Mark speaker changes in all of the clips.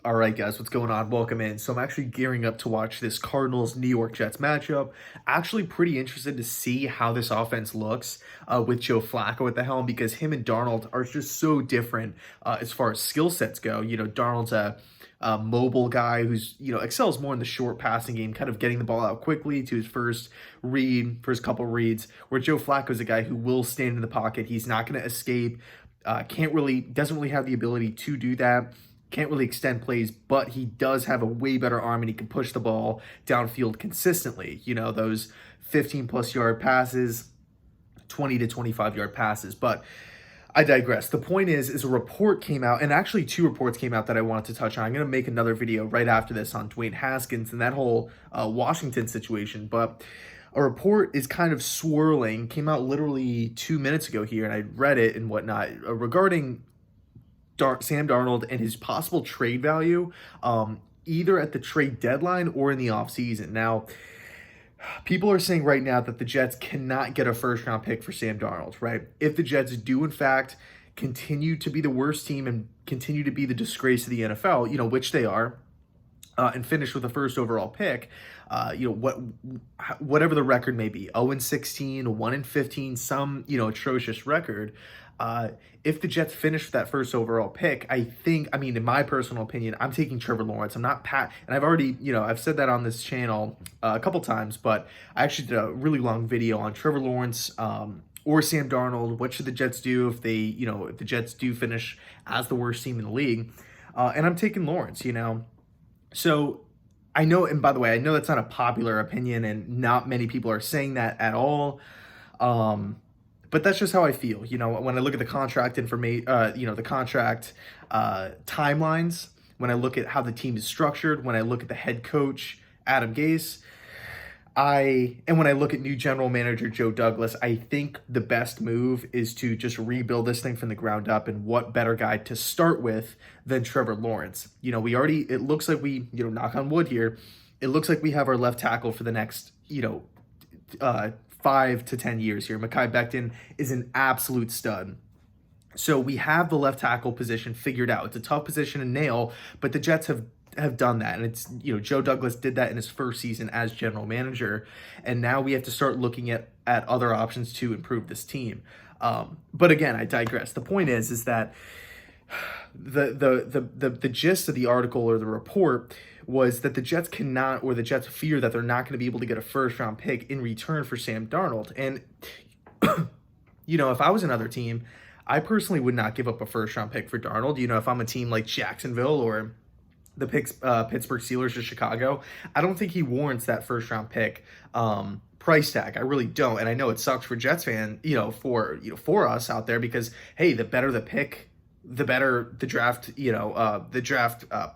Speaker 1: All right, guys, what's going on? Welcome in. So I'm actually gearing up to watch this Cardinals New York Jets matchup. Actually, pretty interested to see how this offense looks with Joe Flacco at the helm because him and Darnold are just so different as far as skill sets go. Darnold's a mobile guy who's excels more in the short passing game, kind of getting the ball out quickly to his first couple reads. Where Joe Flacco's a guy who will stand in the pocket. He's not going to escape. Doesn't really have the ability to do that. Can't really extend plays, but he does have a way better arm and he can push the ball downfield consistently. Those 15 plus yard passes, 20 to 25 yard passes. But I digress. The point is a report came out, and actually two reports came out that I wanted to touch on. I'm going to make another video right after this on Dwayne Haskins and that whole Washington situation. But a report is kind of swirling, came out literally 2 minutes ago here, and I read it and whatnot, regarding Sam Darnold and his possible trade value, either at the trade deadline or in the offseason. Now, people are saying right now that the Jets cannot get a first-round pick for Sam Darnold, right? If the Jets do, in fact, continue to be the worst team and continue to be the disgrace of the NFL, which they are, and finish with the first overall pick, whatever the record may be, 0-16, 1-15, some, atrocious record, if the Jets finish with that first overall pick, in my personal opinion, I'm taking Trevor Lawrence. I'm not Pat, and I've already, I've said that on this channel a couple times, but I actually did a really long video on Trevor Lawrence, or Sam Darnold. What should the Jets do if if the Jets do finish as the worst team in the league? And I'm taking Lawrence, So I know, and by the way, I know that's not a popular opinion and not many people are saying that at all. But that's just how I feel. When I look at the contract information, the contract timelines, when I look at how the team is structured, when I look at the head coach, Adam Gase, and when I look at new general manager Joe Douglas, I think the best move is to just rebuild this thing from the ground up. And what better guy to start with than Trevor Lawrence? It looks like we, knock on wood here, it looks like we have our left tackle for the next, 5 to 10 years here. Mekhi Becton is an absolute stud. So we have the left tackle position figured out. It's a tough position to nail, but the Jets have done that. And it's, Joe Douglas did that in his first season as general manager. And now we have to start looking at other options to improve this team. But again, I digress. The point is that the gist of the article or the report was that the Jets cannot, or the Jets fear that they're not going to be able to get a first round pick in return for Sam Darnold. And, if I was another team, I personally would not give up a first round pick for Darnold. If I'm a team like Jacksonville or the Pittsburgh Steelers or Chicago, I don't think he warrants that first round pick price tag. I really don't. And I know it sucks for Jets fan, for us out there, because hey, the better the pick, the better the draft,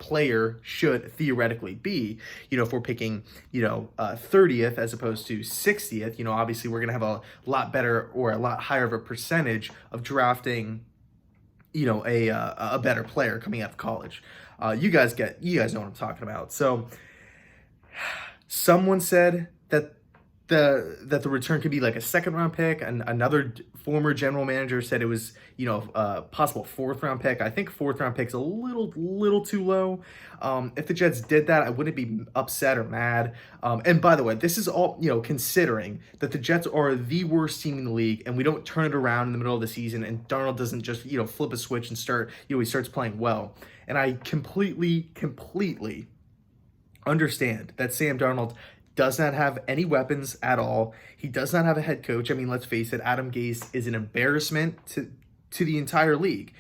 Speaker 1: player should theoretically be. If we're picking, 30th as opposed to 60th, obviously we're going to have a lot better or a lot higher of a percentage of drafting, a better player coming out of college. You guys know what I'm talking about. So someone said that the return could be like a second round pick, and another former general manager said it was a possible fourth round pick. I think fourth round pick's a little too low. If the Jets did that, I wouldn't be upset or mad. And by the way, this is all considering that the Jets are the worst team in the league, and we don't turn it around in the middle of the season, and Darnold doesn't just flip a switch and he starts playing well. And I completely understand that Sam Darnold does not have any weapons at all. He does not have a head coach. I mean, let's face it, Adam Gase is an embarrassment to the entire league.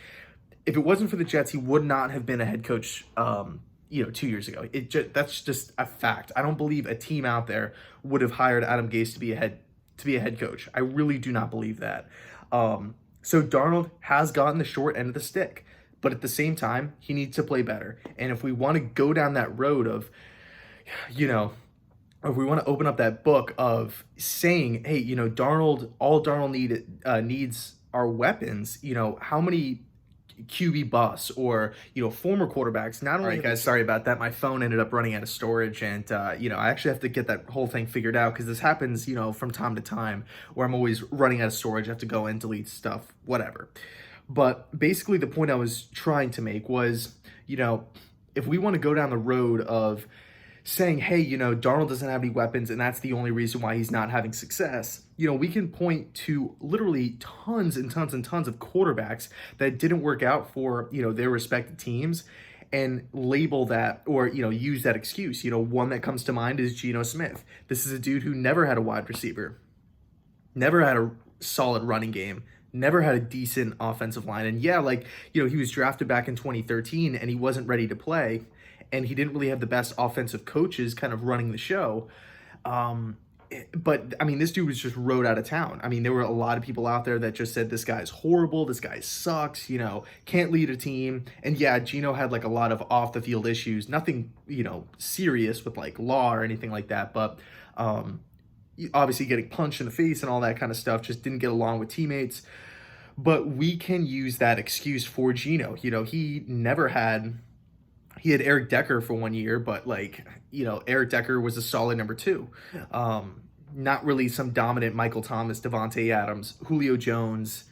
Speaker 1: If it wasn't for the Jets, he would not have been a head coach 2 years ago. That's just a fact. I don't believe a team out there would have hired Adam Gase to be a head coach. I really do not believe that. So Darnold has gotten the short end of the stick, but at the same time, he needs to play better. And if we want to go down that road of, if we want to open up that book of saying, hey, all Darnold needs are weapons, how many QB busts or, former quarterbacks, not only... All right, guys, sorry about that. My phone ended up running out of storage, and, I actually have to get that whole thing figured out, because this happens, from time to time, where I'm always running out of storage. I have to go in, delete stuff, whatever. But basically the point I was trying to make was, if we want to go down the road of saying, hey, Darnold doesn't have any weapons and that's the only reason why he's not having success, we can point to literally tons and tons and tons of quarterbacks that didn't work out for, their respective teams and label that or, use that excuse. One that comes to mind is Geno Smith. This is a dude who never had a wide receiver, never had a solid running game, never had a decent offensive line. And yeah, he was drafted back in 2013 and he wasn't ready to play. And he didn't really have the best offensive coaches kind of running the show. But I mean, this dude was just rode out of town. I mean, there were a lot of people out there that just said, this guy's horrible. This guy sucks, can't lead a team. And yeah, Geno had like a lot of off the field issues, nothing, serious with like law or anything like that. But, obviously getting punched in the face and all that kind of stuff, just didn't get along with teammates. But we can use that excuse for Geno. He had Eric Decker for 1 year, but Eric Decker was a solid number 2. Not really some dominant Michael Thomas, Devontae Adams, Julio Jones,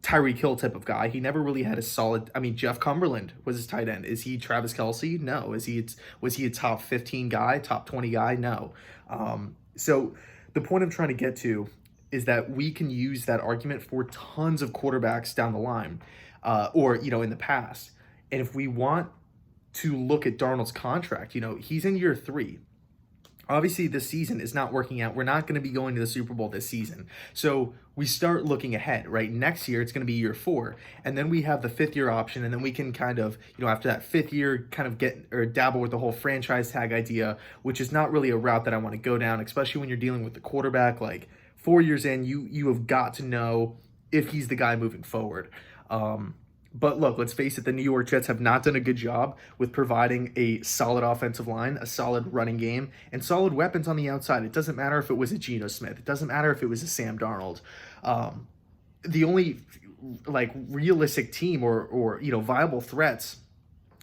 Speaker 1: Tyreek Hill type of guy. He never really had a solid. I mean, Jeff Cumberland was his tight end. Is he Travis Kelce? No. Was he a top 15 guy, top 20 guy? No. So the point I'm trying to get to is that we can use that argument for tons of quarterbacks down the line, or in the past. And if we want to look at Darnold's contract, he's in year 3. Obviously, this season is not working out. We're not going to be going to the Super Bowl this season. So we start looking ahead, right? Next year, it's going to be year 4. And then we have the 5th year option. And then we can kind of, after that 5th year, kind of get or dabble with the whole franchise tag idea, which is not really a route that I want to go down, especially when you're dealing with the quarterback. Like 4 years in, you have got to know if he's the guy moving forward. But look, let's face it, the New York Jets have not done a good job with providing a solid offensive line, a solid running game, and solid weapons on the outside. It doesn't matter if it was a Geno Smith. It doesn't matter if it was a Sam Darnold. The only realistic team or viable threats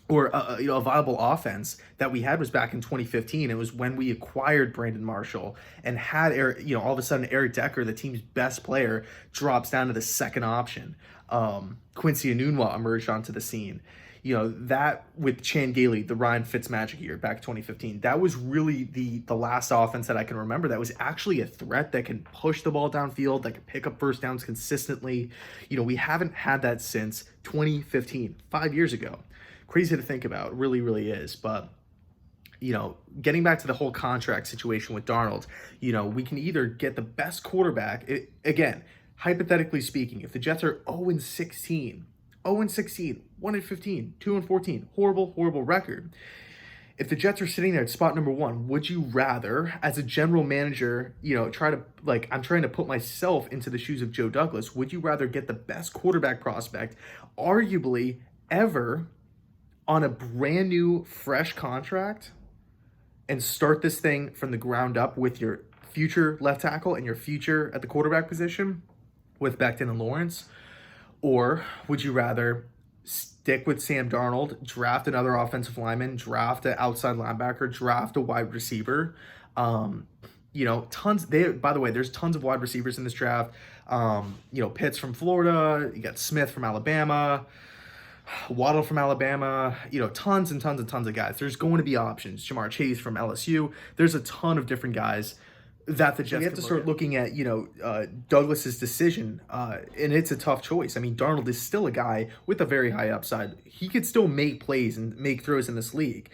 Speaker 1: or a viable offense that we had was back in 2015. It was when we acquired Brandon Marshall and had Eric, all of a sudden Eric Decker, the team's best player, drops down to the second option. Quincy Enunwa emerged onto the scene. That with Chan Gailey, the Ryan Fitzmagic year back 2015, that was really the last offense that I can remember that was actually a threat that can push the ball downfield, that can pick up first downs consistently. We haven't had that since 2015, 5 years ago. Crazy to think about, it really, really is. But getting back to the whole contract situation with Darnold, we can either get the best quarterback, again, hypothetically speaking, if the Jets are 0-16, 1-15, 2-14, horrible record. If the Jets are sitting there at spot number 1, would you rather, as a general manager, I'm trying to put myself into the shoes of Joe Douglas, would you rather get the best quarterback prospect, arguably ever, on a brand new, fresh contract, and start this thing from the ground up with your future left tackle and your future at the quarterback position with Becton and Lawrence? Or would you rather stick with Sam Darnold, draft another offensive lineman, draft an outside linebacker, draft a wide receiver? Tons. By the way, there's tons of wide receivers in this draft. Pitts from Florida, you got Smith from Alabama, Waddle from Alabama, tons and tons and tons of guys. There's going to be options. Jamar Chase from LSU. There's a ton of different guys that the Jets have to start looking at, Douglas's decision, and it's a tough choice. I mean, Darnold is still a guy with a very high upside. He could still make plays and make throws in this league,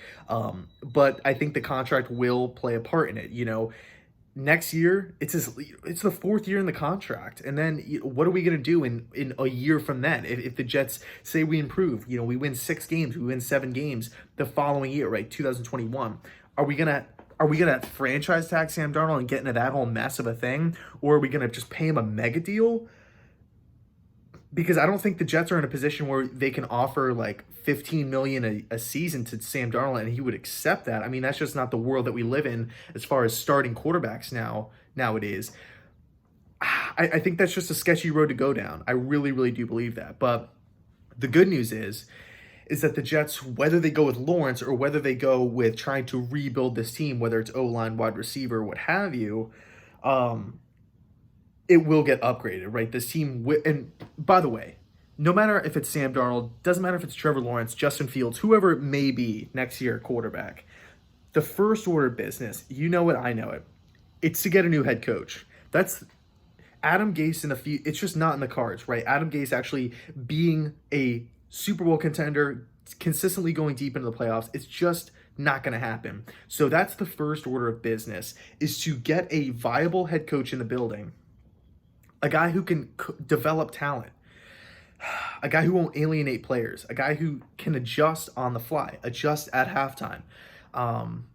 Speaker 1: but I think the contract will play a part in it. Next year, it's the 4th year in the contract, and then what are we going to do in a year from then? If the Jets say we improve, we win 6 games, we win 7 games the following year, right? 2021. Are we gonna franchise tag Sam Darnold and get into that whole mess of a thing, or are we gonna just pay him a mega deal? Because I don't think the Jets are in a position where they can offer like $15 million a season to Sam Darnold and he would accept that. I mean, that's just not the world that we live in as far as starting quarterbacks nowadays. I think that's just a sketchy road to go down. I really, really do believe that. But the good news is that the Jets, whether they go with Lawrence or whether they go with trying to rebuild this team, whether it's O-line, wide receiver, what have you, it will get upgraded, right? This team, and by the way, no matter if it's Sam Darnold, doesn't matter if it's Trevor Lawrence, Justin Fields, whoever it may be next year, quarterback, the first order of business, you know it, I know it, it's to get a new head coach. That's Adam Gase in a few. It's just not in the cards, right? Adam Gase actually being a Super Bowl contender, consistently going deep into the playoffs, it's just not going to happen. So that's the first order of business, is to get a viable head coach in the building, a guy who can develop talent, a guy who won't alienate players, a guy who can adjust on the fly, adjust at halftime. Um,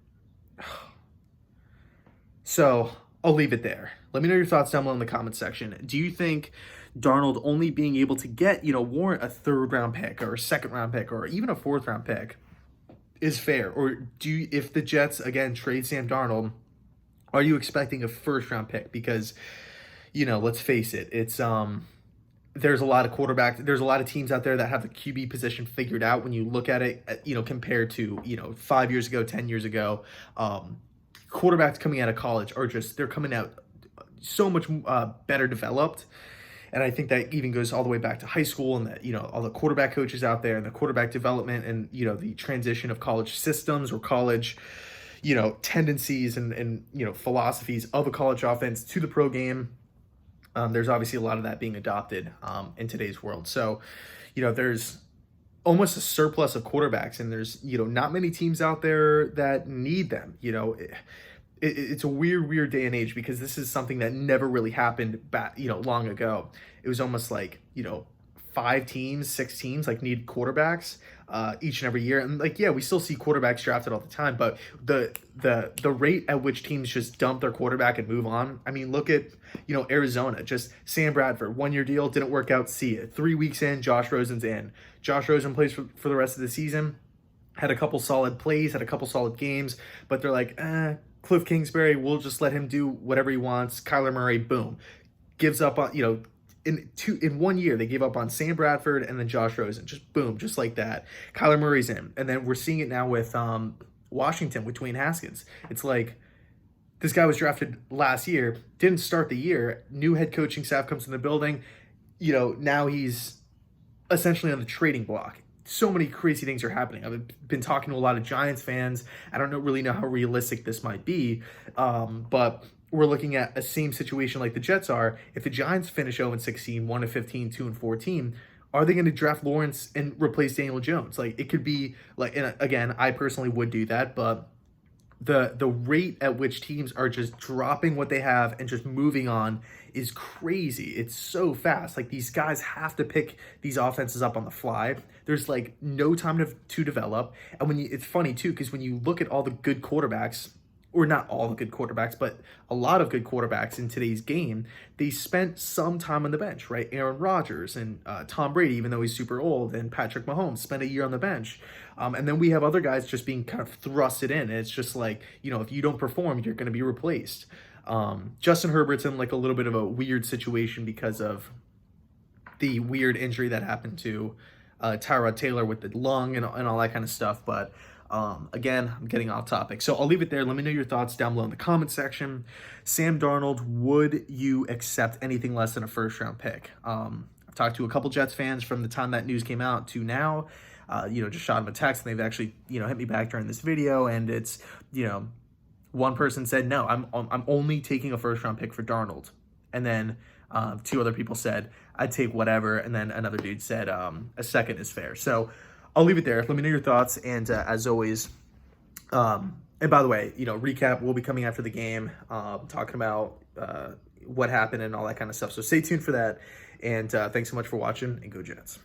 Speaker 1: so I'll leave it there. Let me know your thoughts down below in the comment section. Do you think Darnold only being able to get, warrant a third round pick or a second round pick or even a fourth round pick is fair? Or if the Jets again trade Sam Darnold, are you expecting a first round pick? Because, let's face it, it's there's a lot of there's a lot of teams out there that have the QB position figured out when you look at it, compared to, 5 years ago, 10 years ago. Quarterbacks coming out of college they're coming out so much better developed. And I think that even goes all the way back to high school, and that, all the quarterback coaches out there and the quarterback development and, the transition of college systems or college, tendencies and philosophies of a college offense to the pro game. There's obviously a lot of that being adopted in today's world. So, there's almost a surplus of quarterbacks, and there's, not many teams out there that need them. It's a weird day and age, because this is something that never really happened back, long ago. It was almost like, 5 teams, 6 teams like need quarterbacks each and every year. And we still see quarterbacks drafted all the time, but the rate at which teams just dump their quarterback and move on. I mean, look at, Arizona, just Sam Bradford, 1-year deal, didn't work out. See it. 3 weeks in, Josh Rosen's in. Josh Rosen plays for the rest of the season. Had a couple solid plays, had a couple solid games, but they're like, Cliff Kingsbury, we'll just let him do whatever he wants. Kyler Murray, boom, gives up on, in 1 year, they gave up on Sam Bradford and then Josh Rosen. Just boom, just like that. Kyler Murray's in. And then we're seeing it now with Washington, with Dwayne Haskins. It's like, this guy was drafted last year, didn't start the year, new head coaching staff comes in the building, now he's essentially on the trading block. So many crazy things are happening. I've been talking to a lot of Giants fans. I don't really know how realistic this might be, but we're looking at a same situation like the Jets are. If the Giants finish 0-16, 1-15, 2-14, are they going to draft Lawrence and replace Daniel Jones? Like, it could be like, and again, I personally would do that, but the rate at which teams are just dropping what they have and just moving on is crazy. It's so fast. Like, these guys have to pick these offenses up on the fly. There's like no time to develop. And it's funny too, because when you look at all the good quarterbacks, or not all the good quarterbacks, but a lot of good quarterbacks in today's game, they spent some time on the bench, right? Aaron Rodgers and Tom Brady, even though he's super old, and Patrick Mahomes spent a year on the bench. And then we have other guys just being kind of thrusted in. And it's just like, if you don't perform, you're going to be replaced. Justin Herbert's in like a little bit of a weird situation because of the weird injury that happened to Tyrod Taylor with the lung and all that kind of stuff. But again, I'm getting off topic. So I'll leave it there. Let me know your thoughts down below in the comment section. Sam Darnold, would you accept anything less than a first round pick? I've talked to a couple Jets fans from the time that news came out to now. Just shot them a text, and they've actually, hit me back during this video. And it's, one person said, no, I'm only taking a first round pick for Darnold. And then 2 other people said, I'd take whatever. And then another dude said, a second is fair. So I'll leave it there. Let me know your thoughts. And as always, and by the way, recap will be coming after the game, talking about what happened and all that kind of stuff. So stay tuned for that. And thanks so much for watching, and go Jets.